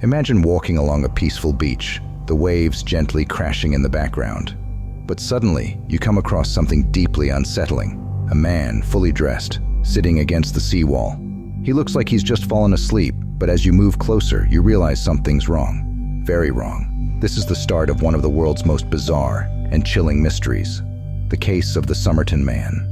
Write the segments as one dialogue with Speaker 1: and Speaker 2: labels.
Speaker 1: Imagine walking along a peaceful beach, the waves gently crashing in the background. But suddenly, you come across something deeply unsettling. A man, fully dressed, sitting against the seawall. He looks like he's just fallen asleep, but as you move closer, you realize something's wrong. Very wrong. This is the start of one of the world's most bizarre and chilling mysteries, the case of the Somerton Man.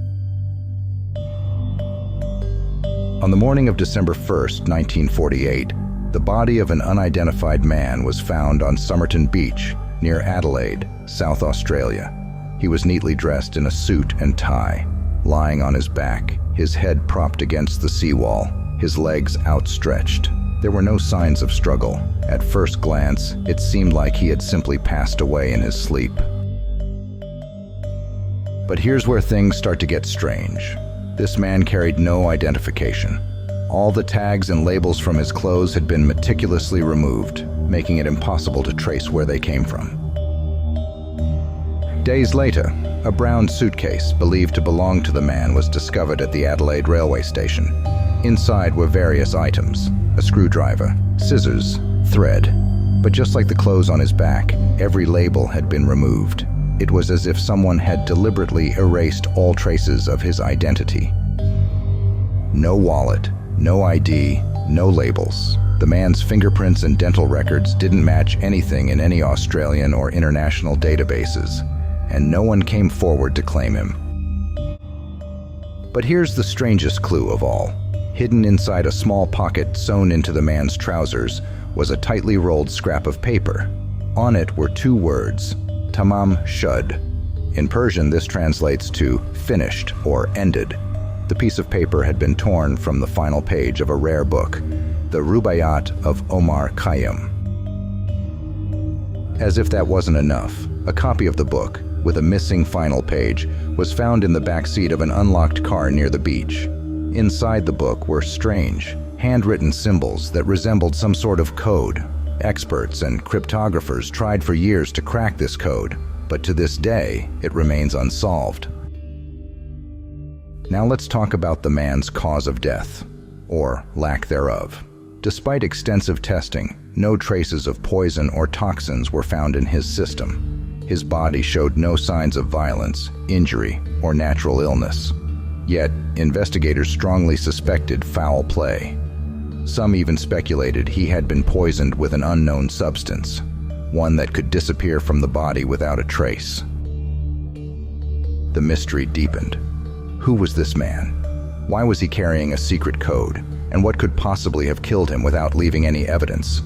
Speaker 1: On the morning of December 1st, 1948, the body of an unidentified man was found on Somerton Beach, near Adelaide, South Australia. He was neatly dressed in a suit and tie, lying on his back, his head propped against the seawall, his legs outstretched. There were no signs of struggle. At first glance, it seemed like he had simply passed away in his sleep. But here's where things start to get strange. This man carried no identification. All the tags and labels from his clothes had been meticulously removed, making it impossible to trace where they came from. Days later, a brown suitcase believed to belong to the man was discovered at the Adelaide railway station. Inside were various items: a screwdriver, scissors, thread. But just like the clothes on his back, every label had been removed. It was as if someone had deliberately erased all traces of his identity. No wallet, no ID, no labels. The man's fingerprints and dental records didn't match anything in any Australian or international databases, and no one came forward to claim him. But here's the strangest clue of all. Hidden inside a small pocket sewn into the man's trousers was a tightly rolled scrap of paper. On it were two words: Tamam Shud. In Persian, this translates to finished or ended. The piece of paper had been torn from the final page of a rare book, the Rubaiyat of Omar Khayyam. As if that wasn't enough, a copy of the book, with a missing final page, was found in the back seat of an unlocked car near the beach. Inside the book were strange, handwritten symbols that resembled some sort of code. Experts and cryptographers tried for years to crack this code, but to this day, it remains unsolved. Now let's talk about the man's cause of death, or lack thereof. Despite extensive testing, no traces of poison or toxins were found in his system. His body showed no signs of violence, injury, or natural illness. Yet, investigators strongly suspected foul play. Some even speculated he had been poisoned with an unknown substance, one that could disappear from the body without a trace. The mystery deepened. Who was this man? Why was he carrying a secret code? And what could possibly have killed him without leaving any evidence?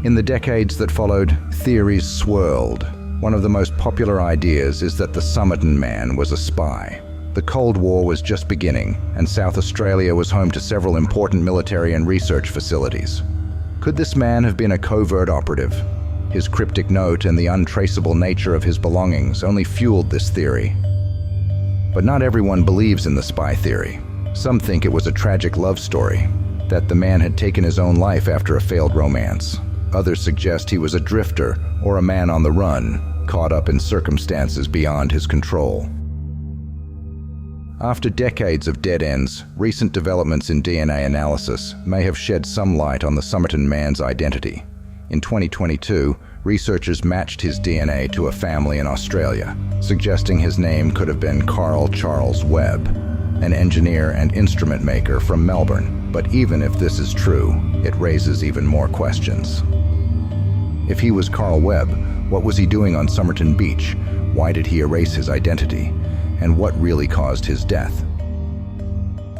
Speaker 1: In the decades that followed, theories swirled. One of the most popular ideas is that the Somerton Man was a spy. The Cold War was just beginning, and South Australia was home to several important military and research facilities. Could this man have been a covert operative? His cryptic note and the untraceable nature of his belongings only fueled this theory. But not everyone believes in the spy theory. Some think it was a tragic love story, that the man had taken his own life after a failed romance. Others suggest he was a drifter or a man on the run, caught up in circumstances beyond his control. After decades of dead ends, recent developments in DNA analysis may have shed some light on the Somerton Man's identity. In 2022, researchers matched his DNA to a family in Australia, suggesting his name could have been Carl Charles Webb, an engineer and instrument maker from Melbourne. But even if this is true, it raises even more questions. If he was Carl Webb, what was he doing on Somerton Beach? Why did he erase his identity? And what really caused his death?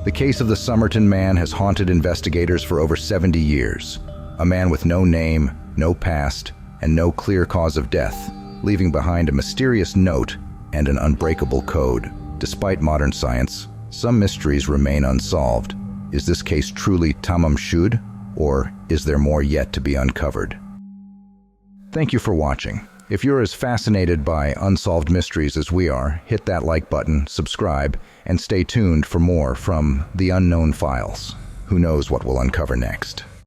Speaker 1: The case of the Somerton Man has haunted investigators for over 70 years. A man with no name, no past, and no clear cause of death, leaving behind a mysterious note and an unbreakable code. Despite modern science, some mysteries remain unsolved. Is this case truly Tamam Shud, or is there more yet to be uncovered? Thank you for watching. If you're as fascinated by unsolved mysteries as we are, hit that like button, subscribe, and stay tuned for more from The Unknown Files. Who knows what we'll uncover next?